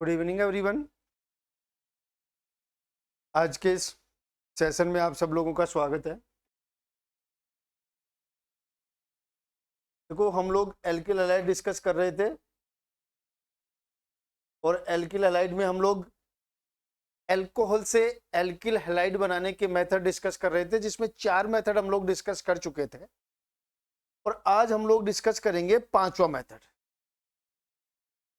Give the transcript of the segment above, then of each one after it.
Good evening everyone. आज के इस सेशन में आप सब लोगों का स्वागत है। देखो, हम लोग एल्किल हैलाइड डिस्कस कर रहे थे और एल्किल हैलाइड में हम लोग अल्कोहल से एल्किल हैलाइड बनाने के मेथड डिस्कस कर रहे थे, जिसमें 4 मेथड हम लोग डिस्कस कर चुके थे और आज हम लोग डिस्कस करेंगे 5वां मेथड।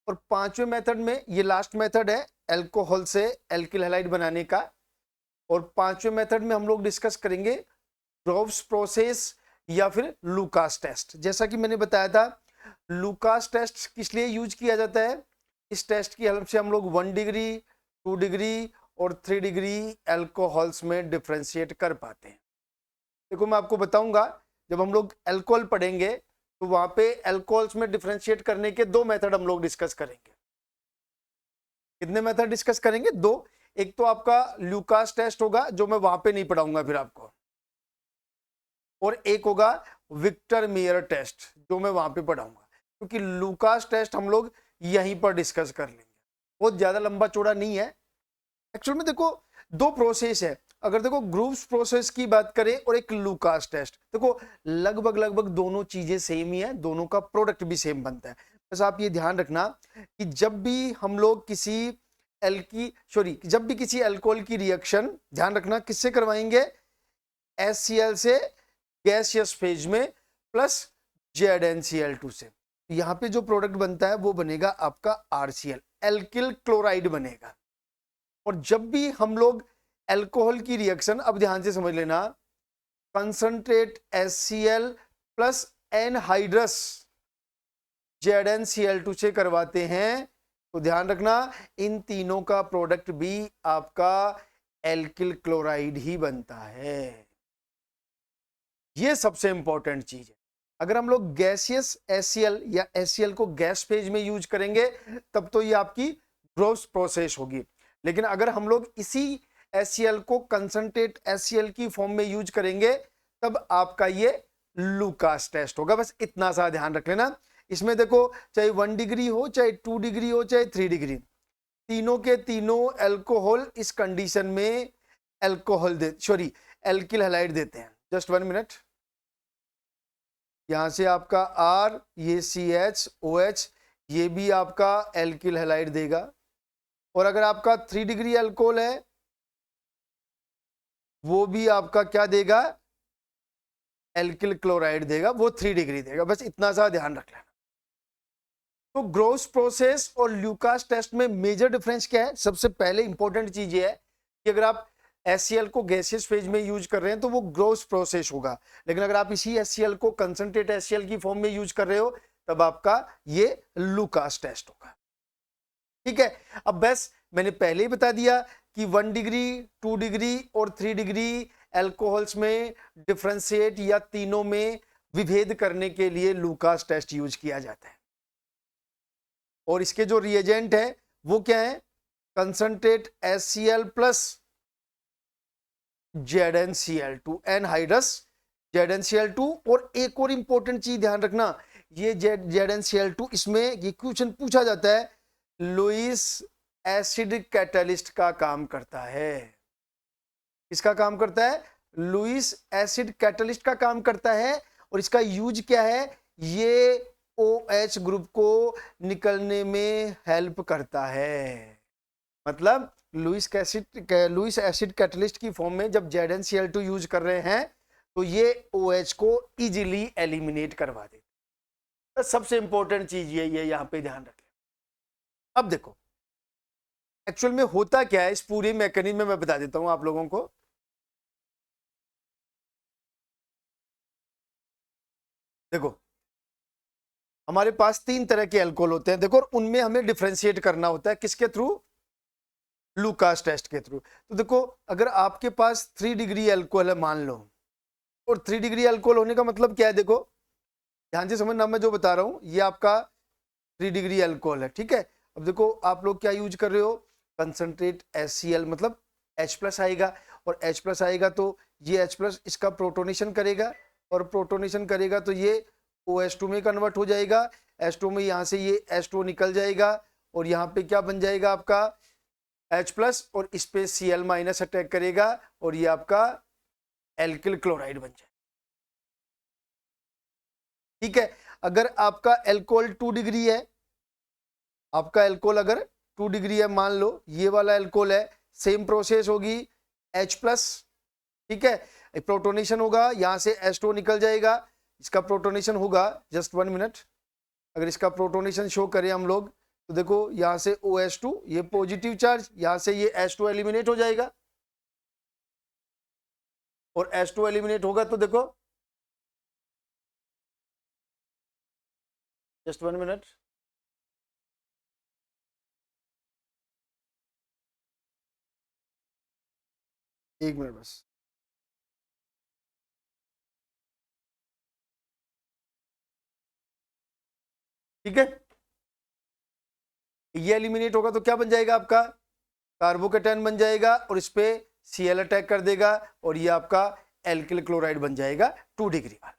और 5वें मेथड में ये लास्ट मेथड है अल्कोहल से एल्किल हैलाइड बनाने का। और 5वें मेथड में हम लोग डिस्कस करेंगे ग्रोव्स प्रोसेस या फिर लुकास टेस्ट। जैसा कि मैंने बताया था, लुकास टेस्ट किस लिए यूज किया जाता है? इस टेस्ट की हेल्प से हम लोग 1 डिग्री 2 डिग्री और 3 डिग्री अल्कोहल्स में डिफरेंशिएट कर पाते हैं। देखो, मैं आपको बताऊंगा, जब हम लोग अल्कोहल पढ़ेंगे तो वहां पे अल्कोहल्स में डिफरेंशिएट करने के 2 मेथड हम लोग डिस्कस करेंगे। कितने मेथड डिस्कस करेंगे? 2। एक तो आपका लुकास टेस्ट होगा, जो मैं वहां पे नहीं पढ़ाऊंगा फिर आपको, और एक होगा विक्टर मेयर टेस्ट, जो मैं वहां पे पढ़ाऊंगा। क्योंकि लुकास टेस्ट हम लोग यहीं पर डिस्कस कर लेंगे, बहुत ज्यादा लंबा चौड़ा नहीं है। एक्चुअल में देखो, 2 प्रोसेस है। अगर देखो ग्रूव्स प्रोसेस की बात करें और एक लुकास टेस्ट, देखो लगभग दोनों चीजें सेम ही है, दोनों का प्रोडक्ट भी सेम बनता है। बस आप ये ध्यान रखना कि जब भी हम लोग जब भी किसी अल्कोहल की रिएक्शन, ध्यान रखना किससे करवाएंगे? HCl से गैसियस फेज में प्लस ZnCl2 से। यहाँ पे जो प्रोडक्ट बनता है वो बनेगा आपका RCl, एल्किल क्लोराइड बनेगा। और जब भी हम लोग अल्कोहल की रिएक्शन, अब ध्यान से समझ लेना, concentrate HCl plus anhydrous ZnCl2 से करवाते हैं, तो ध्यान रखना इन तीनों का प्रोडक्ट भी आपका एल्किल क्लोराइड ही बनता है। ये सबसे इंपॉर्टेंट चीज है। अगर हम लोग गैसियस HCl या HCl को गैस फेज में यूज करेंगे तब तो ये आपकी ग्रोव्स प्रोसेस होगी। लेकिन अगर हम लोग इसी HCl को कंसंट्रेट HCl की फॉर्म में यूज करेंगे तब आपका ये लुकास टेस्ट होगा। बस इतना सा ध्यान रख लेना। इसमें देखो, चाहे 1 डिग्री हो, चाहे 2 डिग्री हो, चाहे 3 डिग्री, तीनों के तीनों अल्कोहल इस कंडीशन में एल्किल हैलाइड देते हैं। Just 1 minute. यहां से आपका R, ये CH OH, ये भी आपका एल्किल हैलाइड देगा। और अगर आपका 3 डिग्री अल्कोहल है, वो भी आपका क्या देगा? एल्किल क्लोराइड देगा, वो 3 डिग्री देगा। बस इतना सा ध्यान रख लेना। तो ग्रोव्स प्रोसेस और लुकास टेस्ट में मेजर डिफरेंस क्या है? सबसे पहले इंपॉर्टेंट चीज ये है कि अगर आप HCl को गैसियस फेज में यूज कर रहे हैं तो वो ग्रोव्स प्रोसेस होगा। लेकिन अगर आप इसी HCl को कंसंट्रेट HCl की फॉर्म में यूज कर रहे हो तब आपका ये लुकास टेस्ट होगा। ठीक है। अब बस मैंने पहले ही बता दिया कि 1 डिग्री 2 डिग्री और 3 डिग्री अल्कोहल्स में डिफरेंशिएट या तीनों में विभेद करने के लिए लुकास टेस्ट यूज किया जाता है। और इसके जो रिएजेंट है वो क्या है? Concentrate HCl plus ZnCl2, anhydrous ZnCl2। और एक और इंपॉर्टेंट चीज ध्यान रखना, ये ZnCl2, इसमें ये क्वेश्चन पूछा जाता है, लुईस एसिड कैटलिस्ट का काम करता है। किसका काम करता है? लुईस एसिड कैटलिस्ट का काम करता है। और इसका यूज क्या है? ये OH ग्रुप को निकलने में हेल्प करता है। मतलब लुईस एसिड कैटलिस्ट की फॉर्म में जब ZnCl2 यूज कर रहे हैं तो ये OH को इजीली एलिमिनेट करवा देते। तो सबसे इंपॉर्टेंट चीज ये यहां पे ध्यान रखें। अब देखो एक्चुअल में होता क्या है, इस पूरे मैकेनिज्म में मैं बता देता हूं आप लोगों को। देखो, हमारे पास 3 तरह के अल्कोहल होते हैं, देखो, और उनमें हमें डिफरेंशिएट करना होता है। किसके थ्रू? लुकास टेस्ट के थ्रू। तो देखो, अगर आपके पास 3 डिग्री अल्कोहल है मान लो, और 3 डिग्री अल्कोहल होने का मतलब क्या है? देखो ध्यान से समझना, मैं जो बता रहा हूं ये आपका 3 डिग्री अल्कोहल है। ठीक है। अब देखो आप लोग क्या यूज कर रहे हो? कंसंट्रेट HCl, मतलब H+ आएगा, और H+ आएगा तो ये H+ इसका प्रोटोनेशन करेगा, और प्रोटोनेशन करेगा तो ये OH2 में कन्वर्ट हो जाएगा। H2 में यहाँ से ये H2 निकल जाएगा और यहाँ पे क्या बन जाएगा आपका H+ और इस पे Cl- अटैक करेगा और ये आपका एल्किल क्लोराइड बन जाएगा। ठीक है, अगर आपका एल्कोहल 2 डिग्री है, आपका एल्कोहल अगर 2 डिग्री है, मान लो ये वाला एल्कोहल है, सेम प्रोसेस होगी H+, ठीक है, प्रोटोनेशन होगा, यहां से H2 निकल जाएगा, इसका प्रोटोनेशन होगा, जस्ट 1 मिनट, अगर इसका प्रोटोनेशन शो करें हम लोग तो देखो यहां से OH2, ये पॉजिटिव चार्ज, यहां से ये H2 एलिमिनेट हो जाएगा और H2 एलिमिनेट होगा तो देखो, जस्ट 1 मिनट, एक मिनट बस, ठीक है, ये एलिमिनेट होगा तो क्या बन जाएगा आपका कार्बोकेटायन बन जाएगा और इस पे Cl अटैक कर देगा और ये आपका एल्किल क्लोराइड बन जाएगा 2 डिग्री वाला।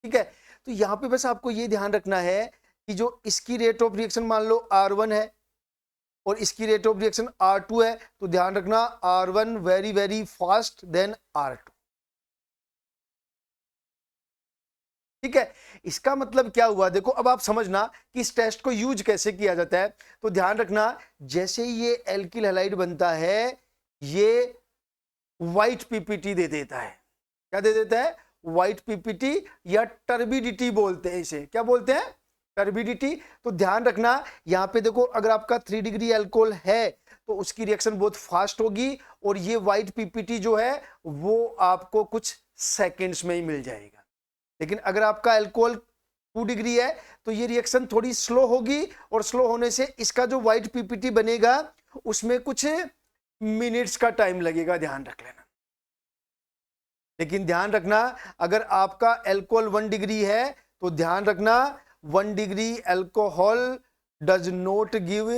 ठीक है, तो यहां पे बस आपको ये ध्यान रखना है कि जो इसकी रेट ऑफ रिएक्शन मान लो R1 है और इसकी रेट ऑफ रिएक्शन R2 है, तो ध्यान रखना R1 very very fast then R2। ठीक है, इसका मतलब क्या हुआ, देखो अब आप समझना कि इस टेस्ट को यूज कैसे किया जाता है। तो ध्यान रखना, जैसे ये एल्किल हैलाइड बनता है, ये व्हाइट पीपीटी दे देता है। क्या दे देता है? व्हाइट पीपीटी या टर्बिडिटी बोलते हैं इसे। क्या बोलते हैं? टर्बिडिटी। तो ध्यान रखना यहां पे देखो, अगर आपका 3 डिग्री अल्कोहल है तो उसकी रिएक्शन बहुत फास्ट होगी और ये व्हाइट पीपीटी जो है वो आपको कुछ सेकेंड्स में ही मिल जाएगा। लेकिन अगर आपका अल्कोहल 2 डिग्री है तो ये रिएक्शन थोड़ी स्लो होगी और स्लो होने से इसका जो व्हाइट पीपीटी बनेगा उसमें कुछ मिनट्स का टाइम लगेगा, ध्यान रख लेना। लेकिन ध्यान रखना, अगर आपका अल्कोहल 1 डिग्री है तो ध्यान रखना 1 degree alcohol does not give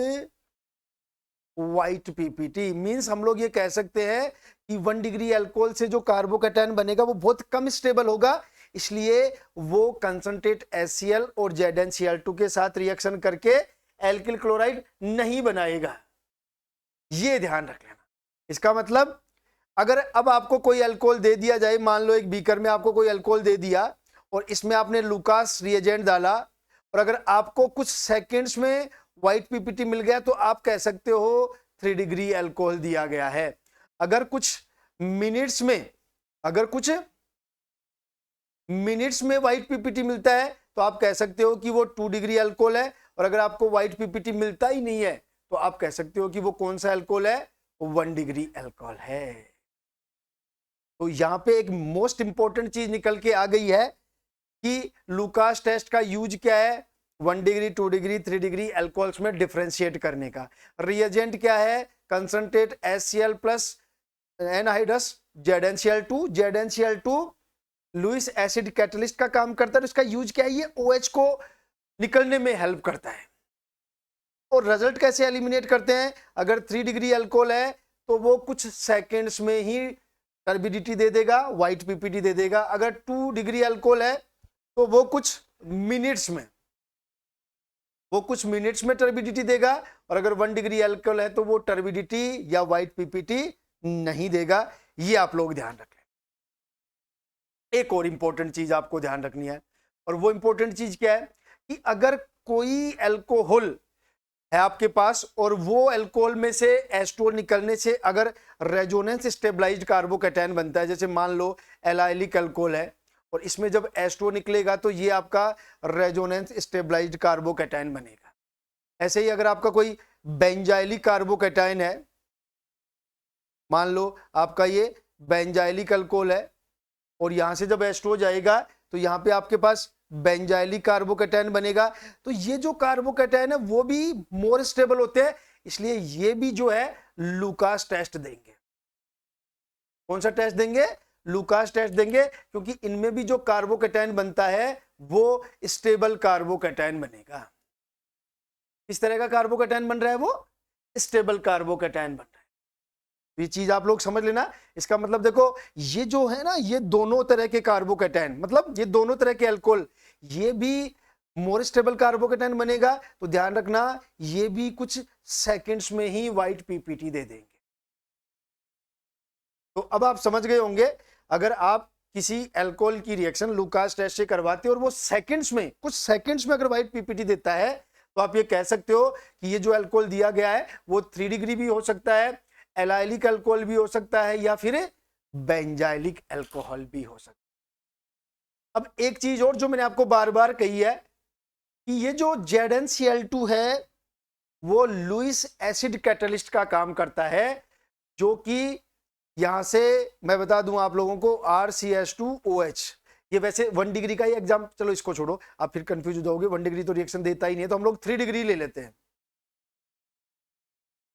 white PPT. Means हम लोग ये कह सकते हैं कि 1 डिग्री अल्कोहल से जो कार्बोकैटायन बनेगा वो बहुत कम स्टेबल होगा, इसलिए वो कंसंट्रेट HCl और ZnCl2 के साथ रिएक्शन करके एल्किल क्लोराइड नहीं बनाएगा। ये ध्यान रख लेना। इसका मतलब अगर अब आपको कोई अल्कोहल दे दिया जाए, मान लो एक बीकर में आपको कोई अल्कोहल दे दिया और इसमें आपने लुकास रिएजेंट डाला और अगर आपको कुछ सेकंड्स में व्हाइट पीपीटी मिल गया तो आप कह सकते हो 3 डिग्री अल्कोहल दिया गया है। अगर कुछ मिनट्स में व्हाइट पीपीटी मिलता है तो आप कह सकते हो कि वो 2 डिग्री अल्कोहल है, और अगर आपको व्हाइट पीपीटी मिलता ही नहीं है तो आप कह सकते हो कि वो कौन सा अल्कोहल है? 1 डिग्री अल्कोहल है। तो यहां पे एक मोस्ट इंपॉर्टेंट चीज निकल के आ गई है कि लुकास टेस्ट का यूज क्या है? 1 डिग्री, 2 डिग्री, 3 डिग्री अल्कोहल्स में डिफरेंशिएट करने का। रिएजेंट क्या है? Concentrate HCl plus anhydrous ZnCl2। ZnCl2 Lewis acid catalyst का काम करता है। इसका यूज क्या है? ये OH को निकलने में हेल्प करता है। और रिजल्ट कैसे एलिमिनेट करते हैं? अगर 3 डिग्री अल्कोहल है तो वो कुछ सेकेंड्स में ही टर्बिडिटी दे देगा, व्हाइट पीपीटी दे देगा। अगर 2 डिग्री अल्कोहल है तो वो कुछ मिनट्स में टर्बिडिटी देगा, और अगर 1 डिग्री अल्कोहल है तो वो टर्बिडिटी या व्हाइट पीपीटी नहीं देगा। ये आप लोग ध्यान रखें। एक और इंपॉर्टेंट चीज आपको ध्यान रखनी है, और वो इंपॉर्टेंट चीज क्या है कि अगर कोई अल्कोहल है आपके पास और वो अल्कोहल में से H2O निकलने से अगर रेजोनेंस स्टेबलाइज्ड कार्बोकैटायन बनता है, जैसे मान लो एलाइलिक अल्कोहल है और इसमें जब H2O निकलेगा तो ये आपका रेजोनेंस स्टेबलाइज्ड कार्बोकैटायन बनेगा। ऐसे ही अगर आपका कोई बेंजाइलिक कार्बोकैटायन है, मान लो आपका ये बेंजाइलिक अल्कोहल है और यहां से जब H2O जाएगा तो यहां पे आपके पास बेंजाइलिक कार्बोकैटायन बनेगा। तो ये जो कार्बोकैटायन है वो भी मोर स्टेबल होते हैं, इसलिए ये भी जो है लुकास टेस्ट देंगे। कौन सा टेस्ट देंगे? लुकास टेस्ट देंगे, क्योंकि इनमें भी जो कार्बोकैटायन बनता है वो स्टेबल कार्बोकैटायन बनेगा। किस तरह का कार्बोकैटायन बन रहा है? वो स्टेबल कार्बोकैटायन बन रहा है। ये चीज आप लोग समझ लेना। इसका मतलब देखो, ये जो है ना, ये दोनों तरह के कार्बोकैटायन, मतलब ये दोनों तरह के अल्कोहल, ये भी मोर स्टेबल कार्बोकेटाइन बनेगा तो ध्यान रखना ये भी कुछ सेकंड्स में ही व्हाइट पीपीटी दे देंगे। तो अब आप समझ गए होंगे, अगर आप किसी अल्कोहल की रिएक्शन लुकास टेस्ट से करवाते हो और वो सेकंड्स में, कुछ सेकंड्स में अगर व्हाइट पीपीटी देता है, तो आप ये कह सकते हो कि ये जो अल्कोहल दिया गया है वो 3 डिग्री भी हो सकता है, एलाइलिक अल्कोहल भी हो सकता है, या फिर बेंजाइलिक अल्कोहल भी हो सकता है। अब एक चीज और जो मैंने आपको बार बार कही है कि ये जो ZnCl2 है वो लुईस एसिड कैटलिस्ट का काम करता है, जो कि यहां से मैं बता दूं आप लोगों को RCH2OH, ये वैसे 1 डिग्री का ही एग्जाम, चलो इसको छोड़ो आप फिर कंफ्यूज हो जाओगे, 1 डिग्री तो रिएक्शन देता ही नहीं है, तो हम लोग 3 डिग्री ले लेते हैं।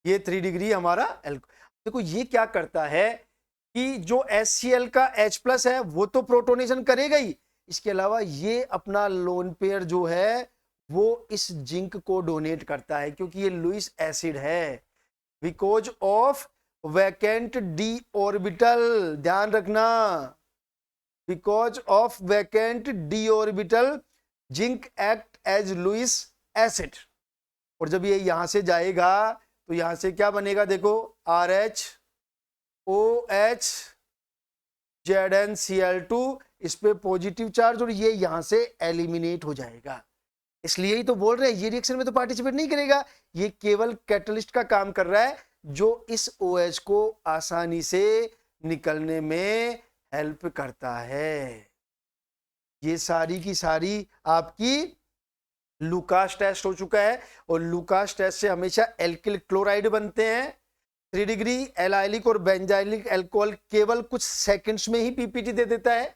ये 3 डिग्री हमारा देखो ये क्या करता है कि जो HCl का H+ है वो तो प्रोटोनेशन करेगा ही, इसके अलावा ये अपना लोन पेयर जो है वो इस जिंक को डोनेट करता है, क्योंकि ये लुईस एसिड है, because of vacant D orbital, ध्यान रखना, because of vacant D orbital zinc act as Lewis acid. और जब ये यहां से जाएगा तो यहां से क्या बनेगा, देखो RHOH ZnCl2, इस पे पॉजिटिव चार्ज, और ये यहां से एलिमिनेट हो जाएगा। इसलिए ही तो बोल रहे हैं ये रिएक्शन में तो पार्टिसिपेट नहीं करेगा, ये केवल कैटलिस्ट का काम कर रहा है जो इस OH को आसानी से निकलने में हेल्प करता है। ये सारी की सारी आपकी लुकास टेस्ट हो चुका है, और लुकास टेस्ट से हमेशा एल्किल क्लोराइड बनते हैं। 3 डिग्री एलाइलिक और बेंजाइलिक अल्कोहल केवल कुछ सेकंड्स में ही पीपीटी दे देता है,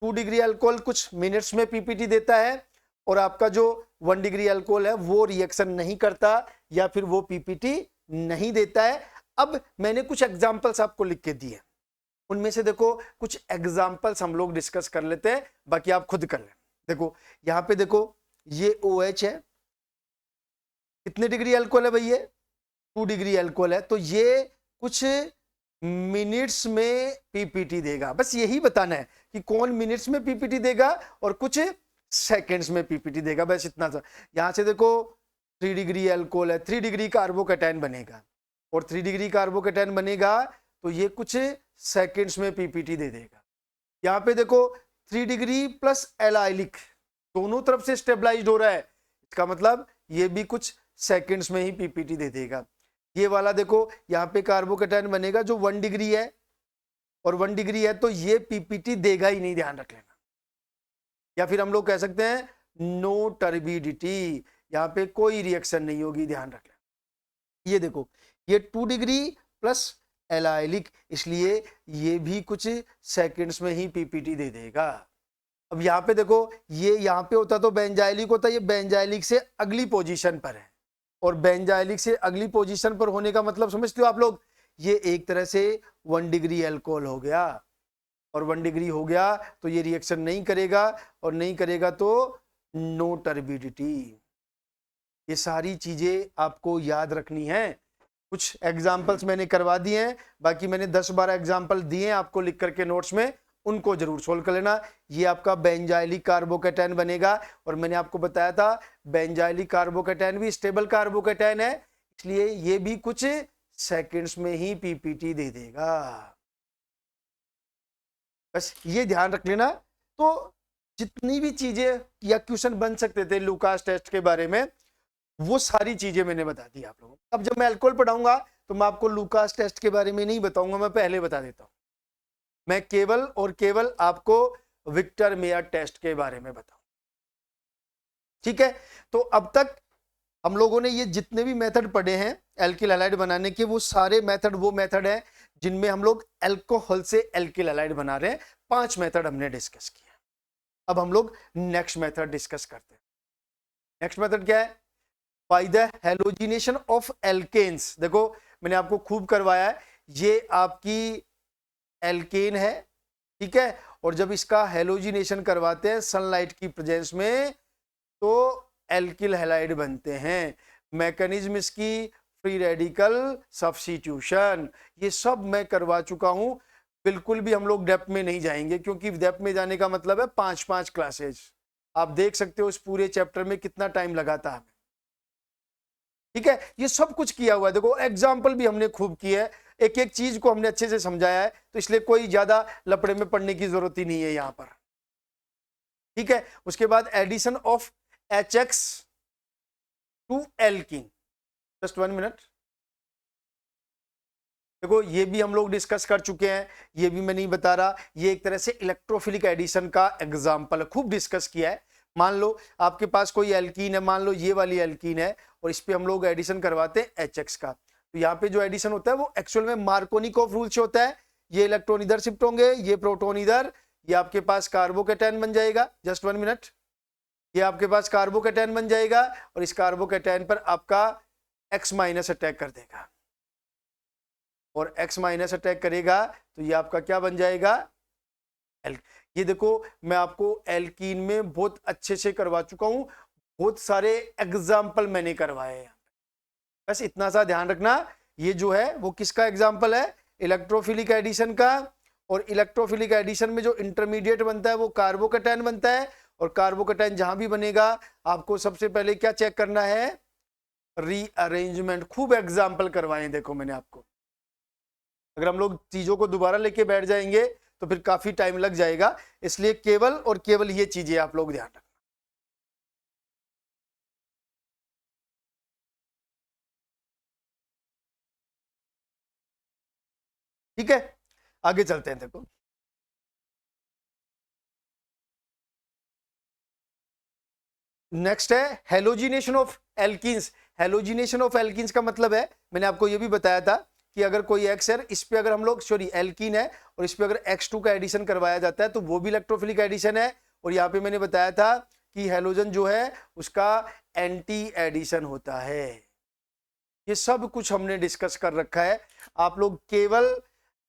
2 डिग्री अल्कोहल कुछ मिनट्स में पीपीटी देता है, और आपका जो 1 डिग्री अल्कोहल है वो रिएक्शन नहीं करता या फिर वो पीपीटी नहीं देता है। अब मैंने कुछ एग्जांपल्स आपको लिख के दिए, उनमें से देखो कुछ एग्जांपल्स हम लोग डिस्कस कर लेते हैं, बाकी आप खुद कर लें। देखो यहां पे देखो ये OH है, कितने डिग्री अल्कोहल है भाई, ये 2 डिग्री अल्कोहल है, तो ये कुछ मिनट्स में पीपीटी देगा। बस यही बताना है कि कौन मिनट्स में पीपीटी देगा और कुछ सेकंड्स में पीपीटी देगा, बस इतना सा। यहां से देखो 3 डिग्री अल्कोहल है, 3 डिग्री कार्बोकेटाइन बनेगा, और 3 डिग्री कार्बोकेटाइन बनेगा तो ये कुछ सेकंड्स में पीपीटी दे देगा। यहां पे देखो 3 डिग्री प्लस एलाइलिक दोनों तरफ से स्टेबलाइज्ड हो रहा है, इसका मतलब ये भी कुछ सेकंड्स में ही पीपीटी दे देगा। ये वाला देखो यहाँ पे कार्बोकेटाइन बनेगा जो 1 डिग्री है, और 1 डिग्री है तो ये पीपीटी देगा ही नहीं, ध्यान रख लेना। या फिर हम लोग कह सकते हैं नो टर्बिडिटी, यहाँ पे कोई रिएक्शन नहीं होगी, ध्यान रख लेना। ये देखो ये 2 डिग्री प्लस एलाइलिक, इसलिए ये भी कुछ सेकंड्स में ही पीपीटी दे देगा। अब यहाँ पे देखो ये यहाँ पे होता तो बेंजाइलिक होता, ये बेंजाइलिक से अगली पोजीशन पर है, और बेंजाइलिक से अगली पोजीशन पर होने का मतलब समझते हो आप लोग, ये एक तरह से 1 डिग्री अल्कोहल हो गया, और 1 डिग्री हो गया तो ये रिएक्शन नहीं करेगा, और नहीं करेगा तो नो टर्बिडिटी। ये सारी चीजें आपको याद रखनी है। कुछ एग्जाम्पल्स मैंने करवा दिए हैं, बाकी मैंने 10-12 एग्जाम्पल दिए हैं आपको लिख करके नोट्स में, उनको जरूर सोल्व कर लेना। ये आपका बेंजाइलिक कार्बोकेटाइन बनेगा, और मैंने आपको बताया था बेंजाइलिक कार्बोकेटाइन भी स्टेबल कार्बोकेटाइन है, इसलिए ये भी कुछ सेकंड्स में ही पीपीटी दे देगा। बस ये ध्यान रख लेना। तो जितनी भी चीजें या क्वेश्चन बन सकते थे लुकास टेस्ट के बारे में, वो सारी चीजें मैंने बता दी आप लोगों को। अब जब मैं अल्कोहल पढ़ाऊंगा तो मैं आपको लुकास टेस्ट के बारे में नहीं बताऊंगा, मैं पहले बता देता हूं। मैं केवल और केवल आपको विक्टर मेयर टेस्ट के बारे में बताऊं, ठीक है। तो अब तक हम लोगों ने ये जितने भी मेथड पढ़े हैं एल्किल हैलाइड बनाने के, वो सारे मेथड वो मेथड है जिनमें हम लोग अल्कोहल से एल्किल हैलाइड बना रहे हैं। 5 मेथड हमने डिस्कस किया। अब हम लोग नेक्स्ट मेथड डिस्कस करते हैं। नेक्स्ट मेथड क्या है, by the halogenation of alkanes. देखो मैंने आपको खूब करवाया है, ये आपकी एल्केन है, ठीक है, और जब इसका हैलोजिनेशन करवाते हैं सनलाइट की प्रेजेंस में तो एल्किल हैलाइड बनते हैं। मैकेनिज्म इसकी फ्री रेडिकल सब्स्टिट्यूशन, ये सब मैं करवा चुका हूं। बिल्कुल भी हम लोग डेप्थ में नहीं जाएंगे, क्योंकि डेप्थ में जाने का मतलब है 5-5 क्लासेज। आप देख सकते हो इस पूरे चैप्टर में कितना टाइम लगा था हमें। ठीक है, ये सब कुछ किया हुआ है, देखो एग्जाम्पल भी हमने खूब किया है, एक एक चीज को हमने अच्छे से समझाया है, तो इसलिए कोई ज्यादा लपड़े में पड़ने की जरूरत ही नहीं है यहां पर। ठीक है, उसके बाद addition of HX to alkene, just 1 minute. देखो ये भी हम लोग डिस्कस कर चुके हैं, ये भी मैं नहीं बता रहा, ये एक तरह से इलेक्ट्रोफिलिक एडिशन का एग्जांपल है, खूब डिस्कस किया है। मान लो आपके पास कोई एल्कीन है, मान लो ये वाली एल्कीन है, और इस पे हम लोग एडिशन करवाते हैं HX का, तो यहाँ पे जो एडिशन होता है वो एक्चुअल में मार्कोनिकॉफ रूल से होता है। ये इलेक्ट्रॉन इधर शिफ्ट होंगे, ये प्रोटॉन इधर, ये आपके पास कार्बोकेटायन बन जाएगा, जस्ट 1 मिनट, ये आपके पास कार्बोकेटायन बन जाएगा, और इस कार्बोकेटायन पर आपका X माइनस अटैक कर देगा, और X माइनस अटैक करेगा तो ये आपका क्या बन जाएगा, ये देखो मैं आपको एल्कीन में बहुत अच्छे से करवा चुका हूं, बहुत सारे एग्जाम्पल मैंने करवाए हैं, बस इतना सा ध्यान रखना। ये जो है वो किसका एग्जाम्पल है, इलेक्ट्रोफिलिक एडिशन का, और इलेक्ट्रोफिलिक एडिशन में जो इंटरमीडिएट बनता है वो कार्बोकेटायन बनता है, और कार्बोकेटायन जहां भी बनेगा आपको सबसे पहले क्या चेक करना है, रीअरेंजमेंट। खूब एग्जाम्पल करवाए देखो मैंने आपको, अगर हम लोग चीजों को दोबारा लेके बैठ जाएंगे तो फिर काफी टाइम लग जाएगा, इसलिए केवल और केवल ये चीजें आप लोग ध्यान रखना। ठीक है, आगे चलते हैं। देखो नेक्स्ट है halogenation of alkenes. Halogenation of alkenes का मतलब है, मैंने आपको ये भी बताया था कि अगर कोई X है, इस पे अगर हम लोग एल्कीन है और इस पे अगर X2 का एडिशन करवाया जाता है तो वो भी इलेक्ट्रोफिलिक एडिशन है, और यहाँ पे मैंने बताया था कि हेलोजन जो है उसका एंटी एडिशन होता है। ये सब कुछ हमने डिस्कस कर रखा है, आप लोग केवल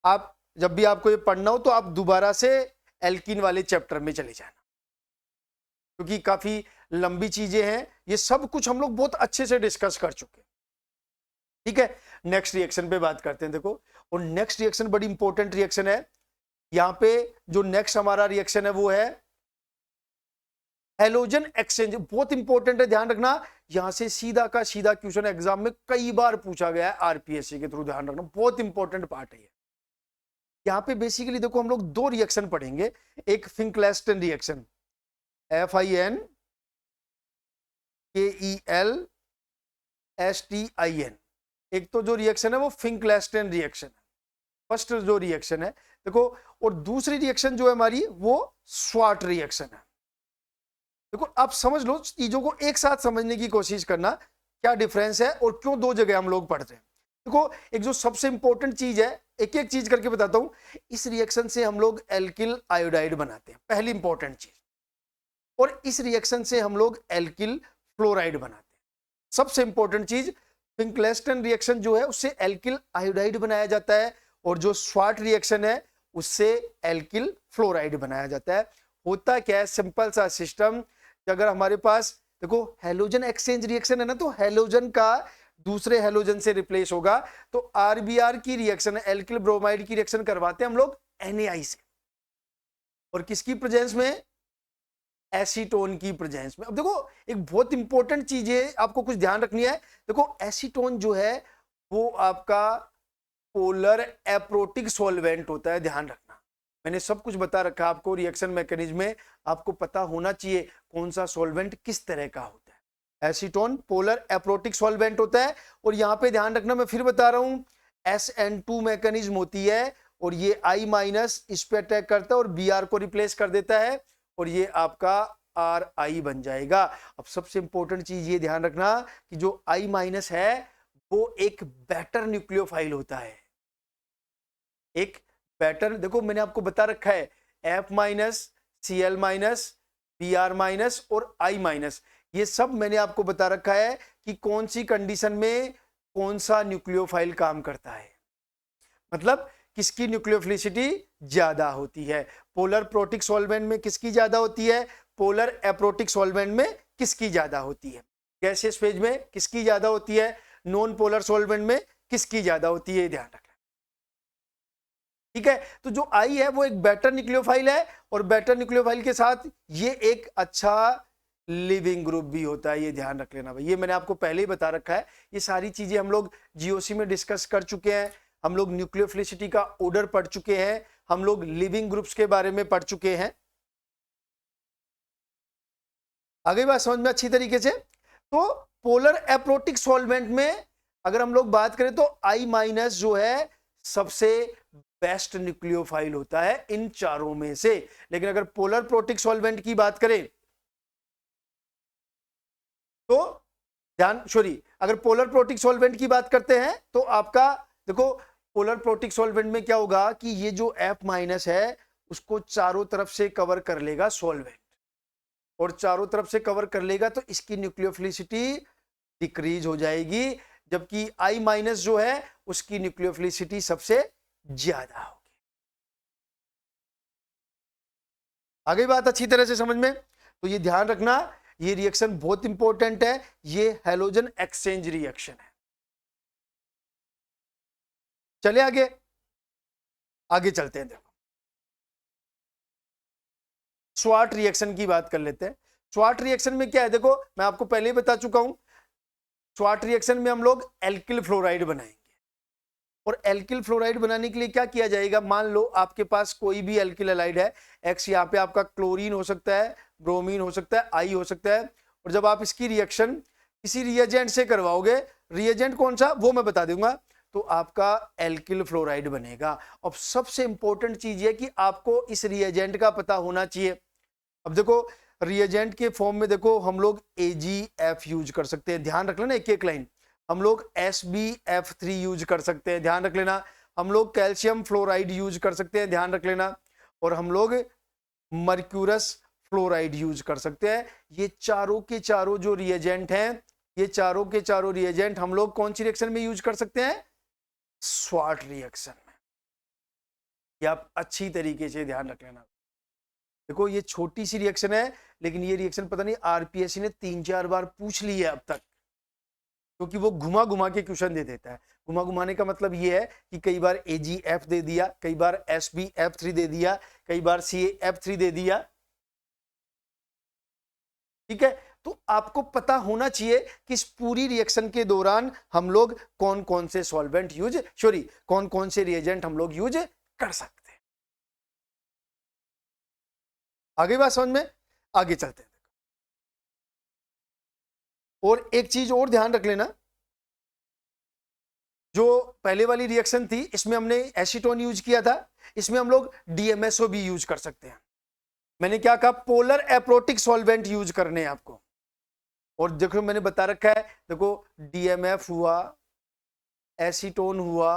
आप जब भी आपको ये पढ़ना हो तो आप दोबारा से एल्कीन वाले चैप्टर में चले जाना, क्योंकि काफी लंबी चीजें हैं, ये सब कुछ हम लोग बहुत अच्छे से डिस्कस कर चुके हैं। ठीक है, नेक्स्ट रिएक्शन पे बात करते हैं। देखो, और नेक्स्ट रिएक्शन बड़ी इंपॉर्टेंट रिएक्शन है, यहां पे जो नेक्स्ट हमारा रिएक्शन है वो है हेलोजन एक्सचेंज। बहुत इंपॉर्टेंट है, ध्यान रखना, यहां से सीधा का सीधा क्वेश्चन एग्जाम में कई बार पूछा गया है आरपीएससी के थ्रू, ध्यान रखना, बहुत इंपॉर्टेंट पार्ट है ये। यहां पे बेसिकली देखो हम लोग दो रिएक्शन पढ़ेंगे, एक फिंक्लेस्टन रिएक्शन, FINKELSTIN, एक तो जो रिएक्शन है वो फिंक्लेस्टन रिएक्शन है, फर्स्ट जो रिएक्शन है। देखो, और दूसरी रिएक्शन जो है हमारी वो स्वाट रिएक्शन है। देखो आप समझ लो, चीजों को एक साथ समझने की कोशिश करना, क्या डिफरेंस है और क्यों दो जगह हम लोग पढ़ते हैं। देखो, एक जो सबसे इंपॉर्टेंट चीज है, एक एक चीज करके बताता हूं, इस रिएक्शन से हम लोग एल्किल आयोडाइड बनाते हैं, पहली इंपॉर्टेंट चीज, और इस रिएक्शन से हम लोग एल्किल फ्लोराइड बनाते हैं, सबसे इंपॉर्टेंट चीज। फिंक्लेस्टन रिएक्शन जो है उससे एल्किल आयोडाइड बनाया जाता है, और जो स्वाट रिएक्शन है उससे एल्किल फ्लोराइड बनाया जाता है। होता क्या है, सिंपल सा सिस्टम, अगर हमारे पास देखो हेलोजन एक्सचेंज रिएक्शन है ना, तो हेलोजन का दूसरे हेलोजन से रिप्लेस होगा, तो आरबीआर की रिएक्शन, एल्किल ब्रोमाइड की रिएक्शन करवाते हैं हम लोग NaI से, और किसकी प्रेजेंस में, एसीटोन की प्रेजेंस में। अब देखो एक बहुत इंपॉर्टेंट चीज है, आपको कुछ ध्यान रखनी है। देखो एसीटोन जो है वो आपका पोलर एप्रोटिक सॉल्वेंट होता है, ध्यान रखना, मैंने सब कुछ बता रखा है आपको, रिएक्शन मैकेनिज्म में आपको पता होना चाहिए कौन सा सॉल्वेंट किस तरह का होता है। एसीटोन पोलर एप्रोटिक सॉल्वेंट होता है, और यहां पे ध्यान रखना, मैं फिर बता रहा हूं, SN2 मैकेनिज्म होती है, और ये I- इस पे अटैक करता है और Br को रिप्लेस कर देता है, और ये आपका Ri बन जाएगा। अब सबसे इंपॉर्टेंट चीज ये ध्यान रखना कि जो I- है वो एक बेटर न्यूक्लियोफाइल होता है, एक पैटर्न। देखो मैंने आपको बता रखा है F-, Cl-, Br- और I-, ये सब मैंने आपको बता रखा है कि कौन सी कंडीशन में कौन सा न्यूक्लियोफाइल काम करता है, मतलब किसकी न्यूक्लियोफिलिसिटी ज्यादा होती है। पोलर प्रोटिक सॉल्वेंट में किसकी ज्यादा होती है, पोलर एप्रोटिक सॉल्वेंट में किसकी ज्यादा होती है, गैसियस फेज में किसकी ज्यादा होती है, नॉन पोलर सॉल्वेंट में किसकी ज्यादा होती है, ध्यान रखना। ठीक है, तो जो आई है वो एक बेटर न्यूक्लियोफाइल है, और बेटर न्यूक्लियोफाइल के साथ ये एक अच्छा लिविंग ग्रुप भी होता है, ये ध्यान रख लेना भाई। ये मैंने आपको पहले ही बता रखा है, ये सारी चीजें हम लोग जीओसी में डिस्कस कर चुके हैं, हम लोग न्यूक्लियोफिलिसिटी का ऑर्डर पढ़ चुके हैं, हम लोग लिविंग ग्रुप्स के बारे में पढ़ चुके हैं। आगे बात समझ में अच्छी तरीके से। तो पोलर एप्रोटिक सॉल्वेंट में अगर हम लोग बात करें तो आई माइनस जो है सबसे बेस्ट न्यूक्लियोफाइल होता है इन चारों में से। लेकिन अगर पोलर प्रोटिक सॉल्वेंट की बात करें तो अगर पोलर प्रोटिक सॉल्वेंट की बात करते हैं तो आपका देखो, पोलर प्रोटिक सॉल्वेंट में क्या होगा कि ये जो F माइनस है उसको चारों तरफ से कवर कर लेगा सॉल्वेंट, और चारों तरफ से कवर कर लेगा तो इसकी न्यूक्लियोफिलिसिटी डिक्रीज हो जाएगी, जबकि I माइनस जो है उसकी न्यूक्लियोफिलिसिटी सबसे ज्यादा होगी। आगे बात अच्छी तरह से समझ में, तो ये ध्यान रखना, ये रिएक्शन बहुत इंपॉर्टेंट है, ये हैलोजन एक्सचेंज रिएक्शन है। चले आगे चलते हैं। देखो स्वाट रिएक्शन की बात कर लेते हैं। स्वाट रिएक्शन में क्या है, देखो मैं आपको पहले ही बता चुका हूं, स्वाट रिएक्शन में हम लोग एल्किल फ्लोराइड बनाएंगे, और एल्किल फ्लोराइड बनाने के लिए क्या किया जाएगा, मान लो आपके पास कोई भी एल्किल हैलाइड है, एक्स यहाँ पे आपका क्लोरीन हो सकता है, ब्रोमीन हो सकता है, आई हो सकता है, और जब आप इसकी रिएक्शन किसी रिएजेंट से करवाओगे, रिएजेंट कौन सा वो मैं बता दूंगा, तो आपका एल्किल फ्लोराइड बनेगा। अब सबसे इंपॉर्टेंट चीज है कि आपको इस रिएजेंट का पता होना चाहिए। अब देखो रिएजेंट के फॉर्म में देखो हम लोग AgF यूज कर सकते हैं, ध्यान रख लेना एक एक लाइन, हम लोग SbF3 यूज कर सकते हैं, ध्यान रख लेना, हम लोग कैल्शियम फ्लोराइड यूज कर सकते हैं, ध्यान रख लेना, और हम लोग मर्क्यूरस फ्लोराइड यूज कर सकते हैं। ये चारों के चारों जो रिएजेंट हैं, ये चारों के चारों रिएजेंट हम लोग कौन सी रिएक्शन में यूज कर सकते हैं, स्वाट रिएक्शन में। ये आप अच्छी तरीके से ध्यान रख लेना। देखो ये छोटी सी रिएक्शन है, लेकिन ये रिएक्शन पता नहीं आरपीएससी ने 3-4 बार पूछ ली है अब तक, क्योंकि वो घुमा घुमा के क्वेश्चन दे देता है। घुमा घुमाने का मतलब ये है कि कई बार AgF दे दिया, कई बार SbF3 दे दिया, कई बार CaF3 दे दिया, ठीक है। तो आपको पता होना चाहिए कि इस पूरी रिएक्शन के दौरान हम लोग कौन कौन से सॉल्वेंट यूज कौन कौन से रिएजेंट हम लोग यूज कर सकते हैं। आगे बात समझ में, आगे चलते हैं। और एक चीज और ध्यान रख लेना, जो पहले वाली रिएक्शन थी इसमें हमने एसीटोन यूज किया था, इसमें हम लोग DMSO भी यूज कर सकते हैं। मैंने क्या कहा, पोलर एप्रोटिक सॉल्वेंट यूज करने हैं आपको, और देखो मैंने बता रखा है, देखो DMF हुआ, एसीटोन हुआ,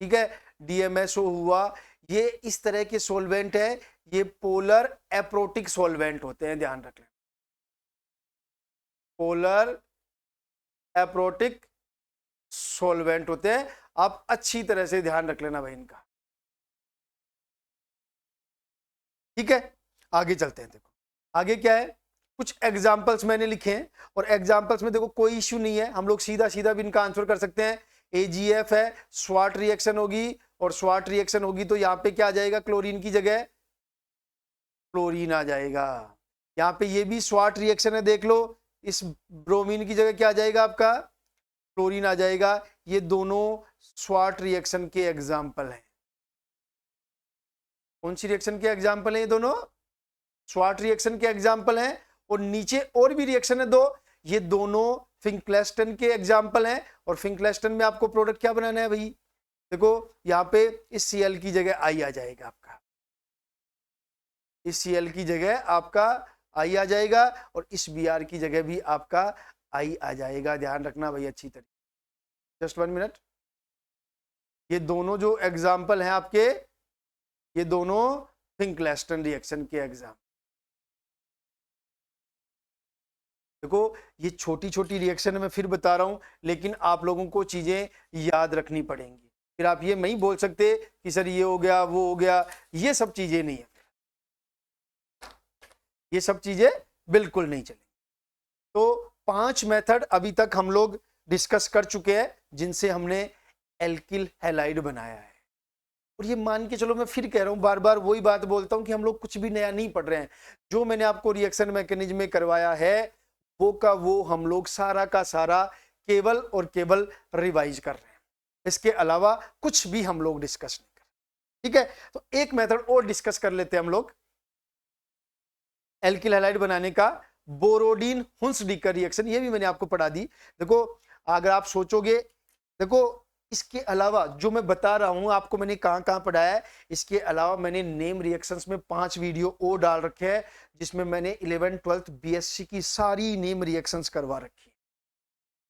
ठीक है, DMSO हुआ, ये इस तरह के सॉल्वेंट है, ये पोलर एप्रोटिक सॉल्वेंट होते हैं, ध्यान रख लें, पोलर एप्रोटिक सॉल्वेंट होते हैं, आप अच्छी तरह से ध्यान रख लेना भाई इनका, ठीक है। आगे चलते हैं। देखो आगे क्या है, कुछ एग्जाम्पल्स मैंने लिखे हैं, और एग्जाम्पल्स में देखो कोई इश्यू नहीं है, हम लोग सीधा सीधा भी इनका आंसर कर सकते हैं। AgF है, स्वाट रिएक्शन होगी, और स्वाट रिएक्शन होगी तो यहाँ पे क्या आ जाएगा, क्लोरीन की जगह क्लोरीन आ जाएगा। यहाँ पे ये भी स्वाट रिएक्शन है, देख लो, इस ब्रोमीन की जगह क्या आ जाएगा, आपका क्लोरीन आ जाएगा। ये दोनों स्वाट रिएक्शन के एग्जाम्पल हैं। कौन सी रिएक्शन के एग्जाम्पल हैं, ये दोनों स्वाट रिएक्शन के एग्जाम्पल हैं। और नीचे और भी रिएक्शन है दो, ये दोनों फिंक्लेस्टन के एग्जाम्पल हैं। और फिंक्लेस्टन में आपको प्रोडक्ट क्या बनाना है भाई, देखो यहाँ पे इस Cl की जगह I आ जाएगा, आपका इस Cl की जगह आपका I आ जाएगा, और इस Br की जगह भी आपका I आ जाएगा। ध्यान रखना भाई अच्छी तरीके, जस्ट 1 मिनट। ये दोनों जो एग्जाम्पल हैं आपके, ये दोनों फिंक्लेस्टन रिएक्शन के एग्जाम्पल। देखो ये छोटी छोटी रिएक्शन मैं फिर बता रहा हूं, लेकिन आप लोगों को चीजें याद रखनी पड़ेंगी, फिर आप ये नहीं बोल सकते कि सर ये हो गया वो हो गया, ये सब चीजें नहीं है, ये सब चीजें बिल्कुल नहीं चलेंगी। तो 5 मेथड अभी तक हम लोग डिस्कस कर चुके हैं, जिनसे हमने एल्किल हैलाइड बनाया है। और ये मान के चलो, मैं फिर कह रहा हूं, बार बार वही बात बोलता हूं कि हम लोग कुछ भी नया नहीं पढ़ रहे हैं। जो मैंने आपको रिएक्शन मैकेनिज्म में करवाया है वो का वो हम लोग सारा का सारा केवल और केवल रिवाइज कर रहे हैं, इसके अलावा कुछ भी हम लोग डिस्कस नहीं कर रहे। ठीक है, तो एक मेथड और डिस्कस कर लेते हैं हम लोग एल्किल हैलाइड बनाने का, बोरोडीन हुंसडीकर रिएक्शन। ये भी मैंने आपको पढ़ा दी। देखो अगर आप सोचोगे, देखो इसके अलावा जो मैं बता रहा हूं आपको मैंने कहां कहां पढ़ाया है, इसके अलावा मैंने नेम रिएक्शंस में 5 वीडियो और डाल रखे हैं जिसमें मैंने 11th 12th बीएससी की सारी नेम रिएक्शंस करवा रखी है।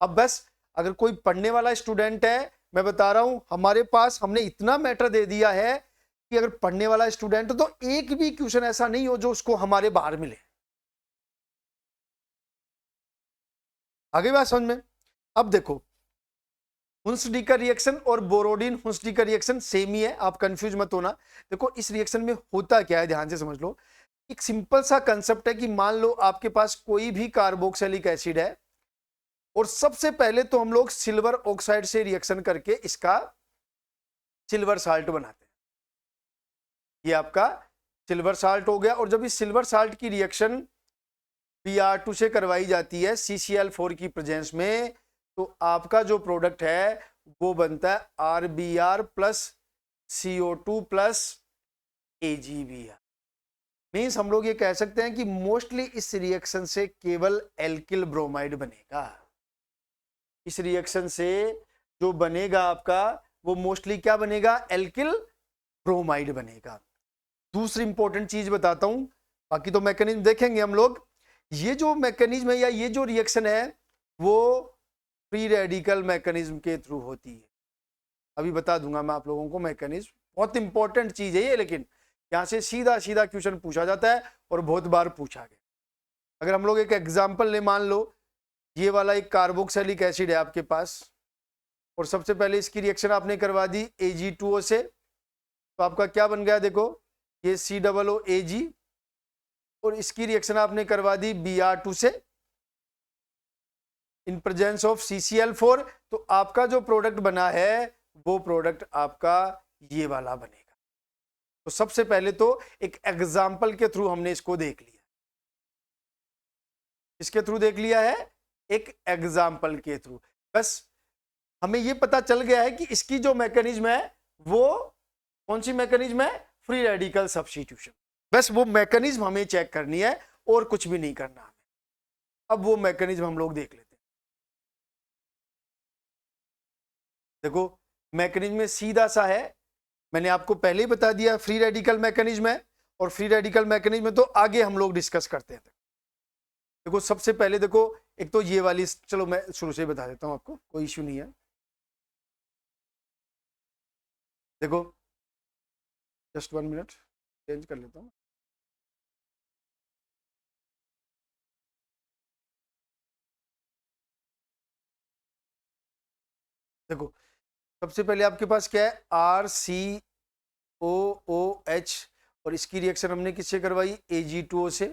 अब बस अगर कोई पढ़ने वाला स्टूडेंट है, मैं बता रहा हूं हमारे पास हमने इतना मैटर दे दिया है कि अगर पढ़ने वाला स्टूडेंट तो एक भी क्वेश्चन ऐसा नहीं हो जो उसको हमारे बाहर मिले। आगे बात समझ में। अब देखो हुंसडीकर रिएक्शन और बोरोडीन हुंसडीकर रिएक्शन सेम ही है, आप कंफ्यूज मत होना। देखो इस रिएक्शन में होता क्या है, ध्यान से समझ लो। एक सिंपल सा कंसेप्ट है कि मान लो आपके पास कोई भी कार्बोक्सिलिक एसिड है और सबसे पहले तो हम लोग सिल्वर ऑक्साइड से रिएक्शन करके इसका सिल्वर साल्ट बनाते हैं। ये आपका सिल्वर साल्ट हो गया। और जब इस सिल्वर साल्ट की रिएक्शन Br2 से करवाई जाती है CCl4 की प्रेजेंस में, तो आपका जो प्रोडक्ट है वो बनता है RBr plus CO2 plus AgBr। Means हम लोग ये कह सकते हैं कि मोस्टली इस रिएक्शन से केवल एल्किल ब्रोमाइड बनेगा। इस रिएक्शन से जो बनेगा आपका वो मोस्टली क्या बनेगा, एल्किल ब्रोमाइड बनेगा। दूसरी इंपॉर्टेंट चीज बताता हूं, बाकी तो मैकेनिज्म देखेंगे हम लोग। ये जो मैकेनिज्म है या ये जो रिएक्शन है वो फ्री रेडिकल मैकेनिज्म के थ्रू होती है। अभी बता दूंगा मैं आप लोगों को मैकेनिज्म, बहुत इंपॉर्टेंट चीज है ये, लेकिन यहां से सीधा सीधा क्वेश्चन पूछा जाता है और बहुत बार पूछा गया। अगर हम लोग एक एग्जांपल ले, मान लो ये वाला एक कार्बोक्सिलिक एसिड है आपके पास और सबसे पहले इसकी रिएक्शन आपने करवा दी Ag2O से, तो आपका क्या बन गया, देखो ये COOAg, और इसकी रिएक्शन आपने करवा दी Br2 से इन प्रेजेंस ऑफ CCl4, तो आपका जो प्रोडक्ट बना है वो प्रोडक्ट आपका ये वाला बनेगा। तो सबसे पहले तो एक एग्जाम्पल के थ्रू हमने इसको देख लिया। इसके थ्रू देख लिया है, एक एग्जाम्पल के थ्रू। बस हमें ये पता चल गया है कि इसकी जो मैकेनिज्म है वो कौन सी मैकेनिज्म है, फ्री रेडिकल सब्स्टिट्यूशन। बस वो मैकेनिज्म हमें चेक करनी है और कुछ भी नहीं करना हमें। अब वो मैकेनिज्म हम लोग देख लेते हैं। देखो मैकेनिज्म में सीधा सा है, मैंने आपको पहले ही बता दिया फ्री रेडिकल मैकेनिज्म है, और फ्री रेडिकल मैकेनिज्म में तो आगे हम लोग डिस्कस करते हैं। देखो सबसे पहले देखो एक तो ये वाली, चलो मैं शुरू से ही बता देता हूं आपको, कोई इश्यू नहीं है। देखो जस्ट 1 मिनट चेंज कर लेता हूं। देखो सबसे पहले आपके पास क्या है, RCOOH, और इसकी रिएक्शन हमने किससे करवाई, Ag2O से।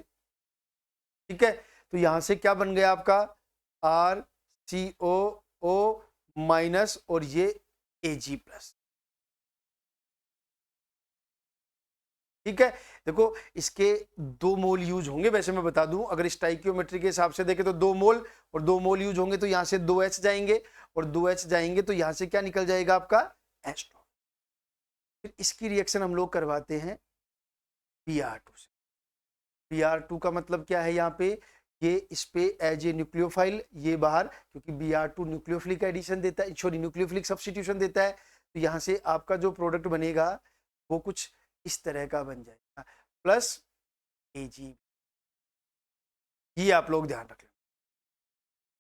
ठीक है, तो यहां से क्या बन गया आपका RCOO माइनस और ये Ag प्लस। ठीक है, देखो इसके 2 मोल यूज होंगे, वैसे मैं बता दूं अगर स्टाइकियोमेट्री के हिसाब से देखें तो 2 मोल, और 2 मोल यूज होंगे तो यहां से 2H जाएंगे, और 2H जाएंगे तो यहां से क्या निकल जाएगा आपका H2। फिर इसकी रिएक्शन हम लोग करवाते हैं Br2 से। Br2 का मतलब क्या है, यहाँ पे ये इस पे एज ए न्यूक्लियोफाइल, ये बाहर, क्योंकि Br2 न्यूक्लियोफिलिक एडिशन देता है, सॉरी न्यूक्लियोफिलिक सब्स्टिट्यूशन देता है, तो यहाँ से आपका जो प्रोडक्ट बनेगा वो कुछ इस तरह का बन जाएगा, प्लस Ag। ये आप लोग ध्यान रख लें,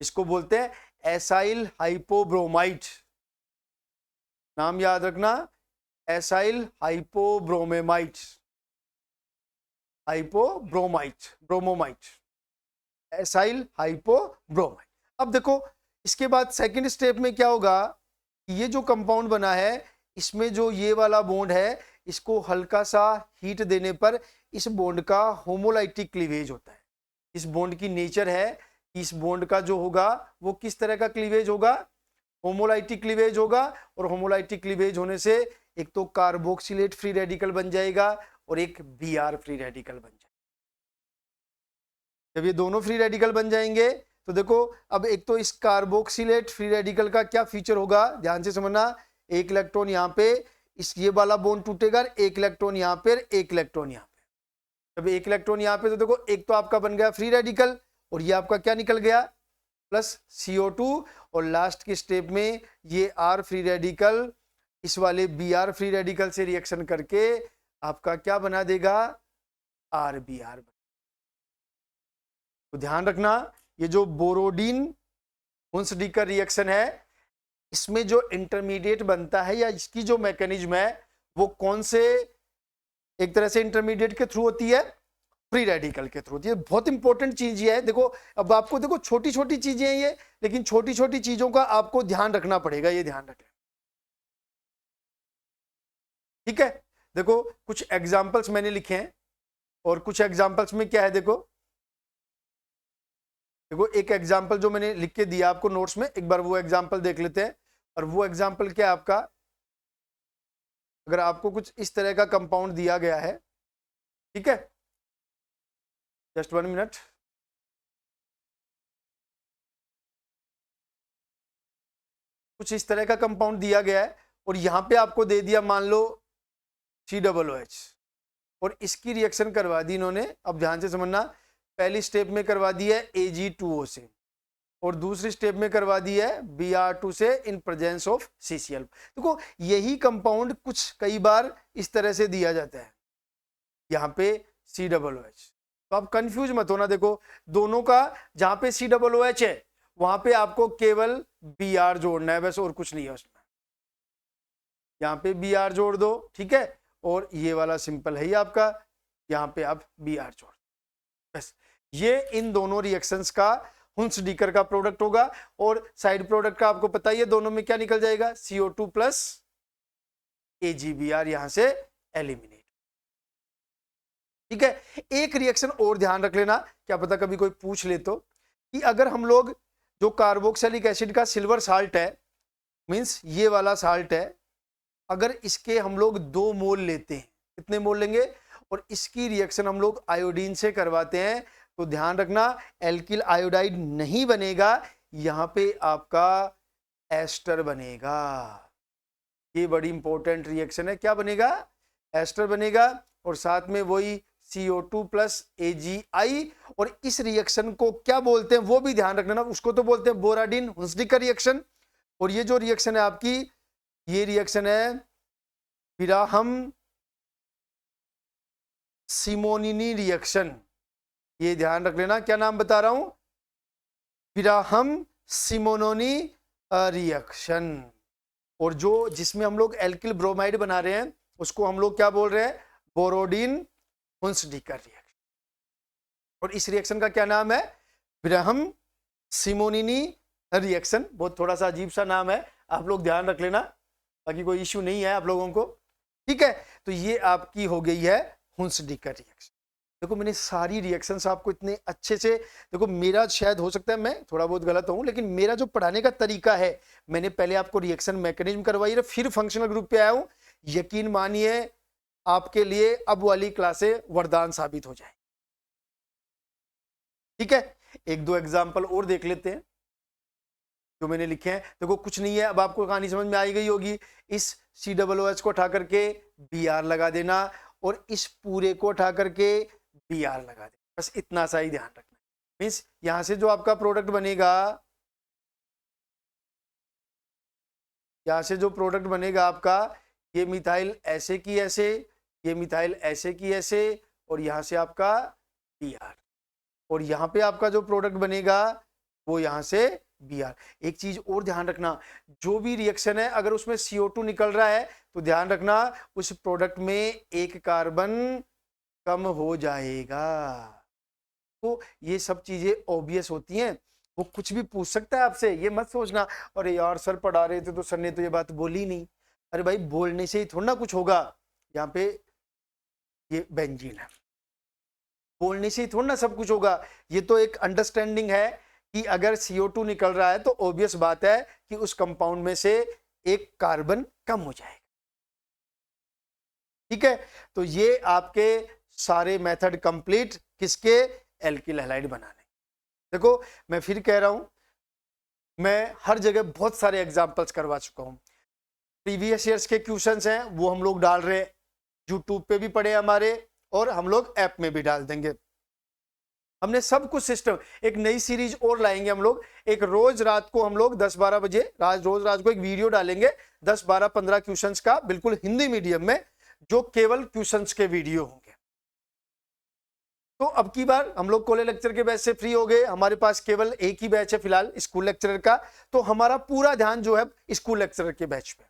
इसको बोलते हैं एसाइल हाइपोब्रोमाइड। नाम याद रखना, acyl हाइपोब्रोमेमाइड, hypobromide, bromamide, acyl hypobromide. अब देखो इसके बाद सेकंड स्टेप में क्या होगा, ये जो कंपाउंड बना है इसमें जो ये वाला बॉन्ड है, इसको हल्का सा हीट देने पर इस बॉन्ड का होमोलाइटिक क्लीवेज होता है। इस बॉन्ड की नेचर है, इस बॉन्ड का जो होगा वो किस तरह का क्लीवेज होगा, होमोलाइटिक क्लीवेज होगा, और होमोलाइटिक क्लीवेज होने से एक तो कार्बोक्सिलेट फ्री रेडिकल बन जाएगा और एक Br फ्री रेडिकल बन जाएगा। जब ये दोनों फ्री रेडिकल बन जाएंगे तो देखो अब एक तो इस कार्बोक्सिलेट फ्री रेडिकल का क्या फीचर होगा, ध्यान से समझना। एक इलेक्ट्रॉन यहाँ पे, इस ये वाला बॉन्ड टूटेगा, एक इलेक्ट्रॉन यहाँ पे, एक इलेक्ट्रॉन यहाँ पे। जब एक इलेक्ट्रॉन यहाँ पे तो देखो एक तो आपका बन गया फ्री रेडिकल और ये आपका क्या निकल गया, प्लस CO2, और लास्ट के स्टेप में ये R फ्री रेडिकल इस वाले Br फ्री रेडिकल से रिएक्शन करके आपका क्या बना देगा, RBr। तो ध्यान रखना ये जो बोरोडीन हुंसडीकर रिएक्शन है इसमें जो इंटरमीडिएट बनता है या इसकी जो मैकेनिज्म है वो कौन से एक तरह से इंटरमीडिएट के थ्रू होती है, फ्री रेडिकल के थ्रू होती है। बहुत इंपॉर्टेंट चीज ये है। देखो अब आपको देखो छोटी छोटी चीजें हैं ये, लेकिन छोटी छोटी चीजों का आपको ध्यान रखना पड़ेगा, ये ध्यान रखें, ठीक है। देखो कुछ एग्जांपल्स मैंने लिखे हैं और कुछ एग्जांपल्स में क्या है, देखो एक एग्जांपल जो मैंने लिख के दिया आपको नोट्स में, एक बार वो एग्जांपल देख लेते हैं। और वो एग्जांपल क्या है आपका, अगर आपको कुछ इस तरह का कंपाउंड दिया गया है, ठीक है, जस्ट 1 मिनट, कुछ इस तरह का कंपाउंड दिया गया है और यहां पे आपको दे दिया मान लो COOH और इसकी रिएक्शन करवा दी इन्होंने। अब ध्यान से समझना, पहली स्टेप में करवा दी है Ag2O से और दूसरी स्टेप में करवा दी है Br2 से इन प्रेजेंस ऑफ CCl। देखो यही कंपाउंड कुछ कई बार इस तरह से दिया जाता है, यहाँ पे COOH, तो आप कंफ्यूज मत होना। देखो दोनों का जहां पे COOH है वहां पे आपको केवल Br जोड़ना है बस, और कुछ नहीं है उसमें। यहाँ पे Br जोड़ दो, ठीक है, और ये वाला सिंपल है ही आपका, यहाँ पे आप Br जोड़ बस। ये इन दोनों रिएक्शंस का हुंसडीकर का प्रोडक्ट होगा और साइड प्रोडक्ट का आपको पता ही है दोनों में क्या निकल जाएगा, CO2 प्लस AgBr यहां से एलिमिनेट, ठीक है। एक रिएक्शन और ध्यान रख लेना, क्या पता कभी कोई पूछ ले तो, कि अगर हम लोग जो कार्बोक्सिलिक एसिड का सिल्वर साल्ट है, मींस ये वाला साल्ट है, अगर इसके हम लोग 2 मोल लेते हैं, कितने मोल लेंगे, और इसकी रिएक्शन हम लोग आयोडीन से करवाते हैं, तो ध्यान रखना एल्किल आयोडाइड नहीं बनेगा, यहां पे आपका एस्टर बनेगा। ये बड़ी इंपॉर्टेंट रिएक्शन है, क्या बनेगा, एस्टर बनेगा, और साथ में वही CO2 प्लस AgI, और इस रिएक्शन को क्या बोलते हैं वो भी ध्यान रखना, उसको तो बोलते हैं बोराडीन हुंसडीकर रिएक्शन। और ये जो रिएक्शन है आपकी, ये रिएक्शन है पिराहम सिमोनिनी रिएक्शन, ये ध्यान रख लेना। क्या नाम बता रहा हूं, पिराहम सिमोनोनी रिएक्शन। और जो जिसमें हम लोग एल्किल ब्रोमाइड बना रहे हैं उसको हम लोग क्या बोल रहे हैं, बोरोडीन हुंसडीकर रिएक्शन। और इस रिएक्शन का क्या नाम है, पिराहम सिमोनिनी रिएक्शन। बहुत थोड़ा सा अजीब सा नाम है, आप लोग ध्यान रख लेना, बाकी कोई इश्यू नहीं है आप लोगों को, ठीक है। तो ये आपकी हो गई है हुंसडीकर रिएक्शन। देखो मैंने सारी रिएक्शंस आपको इतने अच्छे से, देखो मेरा शायद हो सकता है मैं थोड़ा बहुत गलत हूं, लेकिन मेरा जो पढ़ाने का तरीका है, मैंने पहले आपको रिएक्शन मैकेनिज्म करवाई है, फिर फंक्शनल ग्रुप पे आया हूं। यकीन मानिए आपके लिए अब वाली क्लासें वरदान साबित हो जाए, ठीक है। 1-2 एग्जाम्पल और देख लेते हैं जो मैंने लिखे हैं। देखो कुछ नहीं है, अब आपको कहानी समझ में आई गई होगी। इस COOH को उठा करके Br लगा देना और इस पूरे को उठा करके Br लगा देना, बस इतना सा ही ध्यान रखना। मीन्स यहां से जो आपका प्रोडक्ट बनेगा, यहां से जो प्रोडक्ट बनेगा आपका, ये मिथाइल ऐसे की ऐसे, ये मिथाइल ऐसे की ऐसे, और यहां से आपका Br, और यहां पे आपका जो प्रोडक्ट बनेगा वो यहां से Br। एक चीज और ध्यान रखना, जो भी रिएक्शन है अगर उसमें CO2 निकल रहा है तो ध्यान रखना उस प्रोडक्ट में एक कार्बन कम हो जाएगा। तो ये सब चीजें ऑब्वियस होती हैं, वो कुछ भी पूछ सकता है आपसे, ये मत सोचना अरे यार सर पढ़ा रहे थे तो सर ने तो ये बात बोली नहीं। अरे भाई बोलने से ही थोड़ा ना कुछ होगा, यहाँ पे ये बेंजीन है, बोलने से ही थोड़ा ना सब कुछ होगा। ये तो एक अंडरस्टैंडिंग है कि अगर CO2 निकल रहा है तो ऑब्वियस बात है कि उस कंपाउंड में से एक कार्बन कम हो जाएगा। ठीक है, तो ये आपके सारे मेथड कंप्लीट किसके, एल्किल हैलाइड बनाने। देखो मैं फिर कह रहा हूं, मैं हर जगह बहुत सारे एग्जांपल्स करवा चुका हूं, प्रीवियस ईयर्स के क्वेश्चंस हैं वो हम लोग डाल रहे हैं, यूट्यूब पे भी पड़े हमारे और हम लोग ऐप में भी डाल देंगे। हमने सब कुछ सिस्टम, एक नई सीरीज और लाएंगे हम लोग, एक रोज रात को हम लोग 10-12 बजे रोज रात को एक वीडियो डालेंगे 10-12-15 क्वेश्चंस का, बिल्कुल हिंदी मीडियम में, जो केवल क्वेश्चंस के वीडियो होंगे। तो अब की बार हम लोग कॉलेज लेक्चर के बैच से फ्री हो गए, हमारे पास केवल एक ही बैच है फिलहाल स्कूल लेक्चरर का, तो हमारा पूरा ध्यान जो है स्कूल लेक्चरर के बैच पे।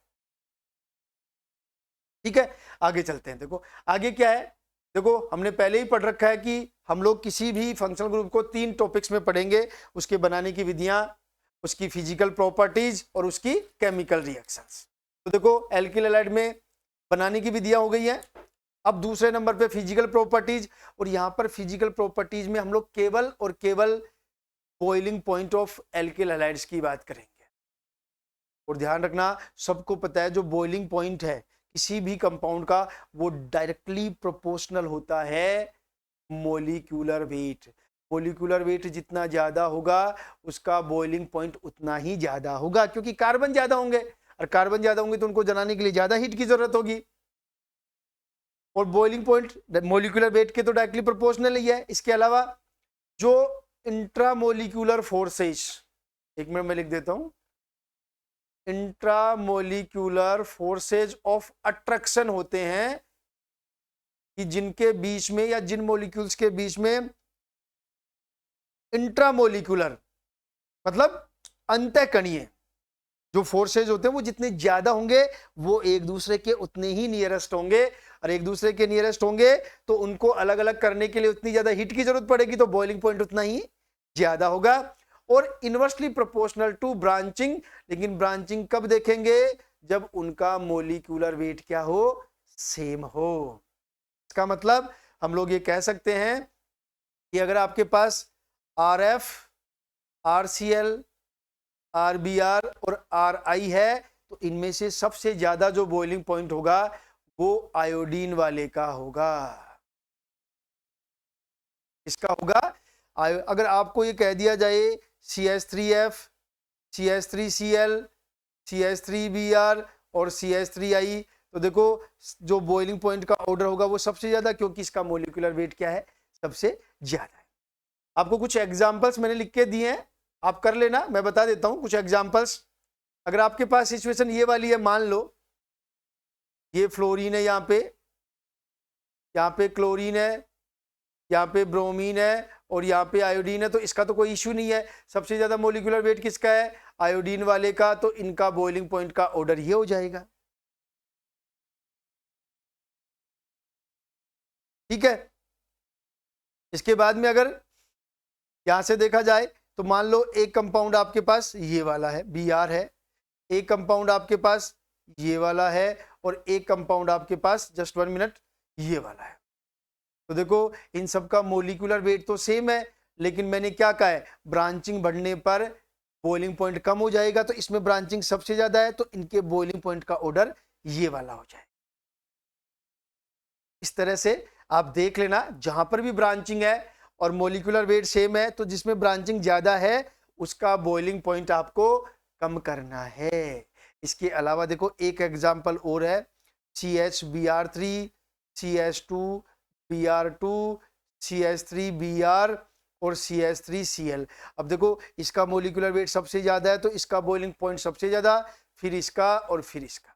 ठीक है, आगे चलते हैं। देखो आगे क्या है, देखो हमने पहले ही पढ़ रखा है कि हम लोग किसी भी फंक्शनल ग्रुप को 3 टॉपिक्स में पढ़ेंगे, उसके बनाने की विधियां, उसकी फिजिकल प्रॉपर्टीज और उसकी केमिकल रिएक्शंस। तो देखो एल्किल हैलाइड में बनाने की विधियां हो गई हैं, अब दूसरे नंबर पे फिजिकल प्रॉपर्टीज, और यहां पर फिजिकल प्रॉपर्टीज में हम लोग केवल और केवल boiling point of alkyl halides की बात करेंगे। और ध्यान रखना, सबको पता है जो बॉइलिंग पॉइंट है किसी भी कंपाउंड का, वो डायरेक्टली प्रोपोर्शनल होता है मोलिक्यूलर वेट। मोलिक्यूलर वेट जितना ज्यादा होगा उसका बॉइलिंग पॉइंट उतना ही ज्यादा होगा, क्योंकि कार्बन ज्यादा होंगे, और कार्बन ज्यादा होंगे तो उनको जलाने के लिए ज्यादा हीट की जरूरत होगी, और बॉइलिंग पॉइंट मोलिक्यूलर वेट के तो डायरेक्टली प्रोपोर्शनल ही है। इसके अलावा जो इंट्रामोलिक्यूलर फोर्सेस, एक मिनट में लिख देता हूं, इंट्रामोलिक्यूलर फोर्सेज ऑफ अट्रैक्शन होते हैं, कि जिनके बीच में या जिन मॉलिक्यूल्स के बीच में इंट्रामोलिक्यूलर मतलब अंतःकणीय जो फोर्सेज होते हैं वो जितने ज्यादा होंगे वो एक दूसरे के उतने ही नियरेस्ट होंगे, और एक दूसरे के नियरेस्ट होंगे तो उनको अलग अलग करने के लिए उतनी ज्यादा हीट की जरूरत पड़ेगी, तो बॉइलिंग पॉइंट उतना ही ज्यादा होगा। और इनवर्सली प्रोपोर्शनल टू ब्रांचिंग, लेकिन ब्रांचिंग कब देखेंगे, जब उनका मोलिक्यूलर वेट क्या हो, सेम हो। इसका मतलब हम लोग ये कह सकते हैं कि अगर आपके पास RF, RCl, RBr और RI है, तो इनमें से सबसे ज्यादा जो बॉइलिंग पॉइंट होगा वो आयोडीन वाले का होगा। इसका होगा, अगर आपको ये कह दिया जाए CH3F, CH3Cl, CH3Br और CH3I, तो देखो जो बॉइलिंग पॉइंट का ऑर्डर होगा वो सबसे ज्यादा, क्योंकि इसका मोलिकुलर वेट क्या है, सबसे ज्यादा है। आपको कुछ एग्जांपल्स मैंने लिख के दिए हैं, आप कर लेना, मैं बता देता हूं कुछ एग्जांपल्स। अगर आपके पास सिचुएशन ये वाली है, मान लो ये फ्लोरीन है, यहाँ पे क्लोरीन है, यहाँ पे ब्रोमीन है और यहाँ पे आयोडीन है, तो इसका तो कोई इश्यू नहीं है। सबसे ज्यादा मोलिकुलर वेट किसका है, आयोडीन वाले का, तो इनका बॉइलिंग पॉइंट का ऑर्डर ये हो जाएगा। ठीक है, इसके बाद में अगर यहां से देखा जाए तो मान लो एक कंपाउंड आपके पास ये वाला है, Br है, एक कंपाउंड आपके पास ये वाला है, और एक कंपाउंड आपके पास, जस्ट 1 मिनट, ये वाला है। तो देखो इन सब का मोलिकुलर वेट तो सेम है, लेकिन मैंने क्या कहा है, ब्रांचिंग बढ़ने पर बॉइलिंग पॉइंट कम हो जाएगा, तो इसमें ब्रांचिंग सबसे ज्यादा है, तो इनके बॉइलिंग पॉइंट का ऑर्डर ये वाला हो जाए। इस तरह से आप देख लेना, जहां पर भी ब्रांचिंग है और मोलिकुलर वेट सेम है, तो जिसमें ब्रांचिंग ज्यादा है उसका बॉइलिंग पॉइंट आपको कम करना है। इसके अलावा देखो एक एग्जांपल और है, CHBr3, CH2Br2, CH3Br और CH3Cl। अब देखो इसका मोलिकुलर वेट सबसे ज्यादा है, तो इसका बॉइलिंग पॉइंट सबसे ज्यादा, फिर इसका और फिर इसका।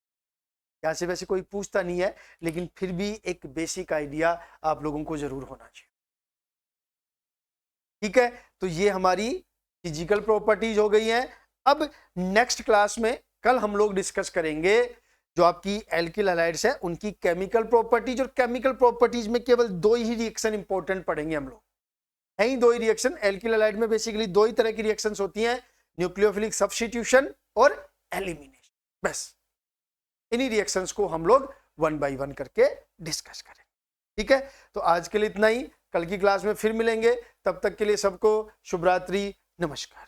यहाँ से वैसे कोई पूछता नहीं है, लेकिन फिर भी एक बेसिक आइडिया आप लोगों को जरूर होना चाहिए। ठीक है, तो ये हमारी फिजिकल प्रॉपर्टीज हो गई हैं। अब नेक्स्ट क्लास में कल हम लोग डिस्कस करेंगे जो आपकी एल्किल हैलाइड्स है उनकी केमिकल प्रॉपर्टीज, और केमिकल प्रॉपर्टीज में केवल 2 ही रिएक्शन इंपॉर्टेंट पढ़ेंगे हम लोग, है ही 2 ही रिएक्शन। एल्किल हैलाइड में बेसिकली 2 ही तरह की रिएक्शंस होती हैं, न्यूक्लियोफिलिक सब्स्टिट्यूशन और एलिमिनेशन, बस इन्हीं रिएक्शंस को हम लोग 1 बाय 1 करके डिस्कस करें। ठीक है, तो आज के लिए इतना ही, कल की क्लास में फिर मिलेंगे, तब तक के लिए सबको शुभ रात्रि, नमस्कार।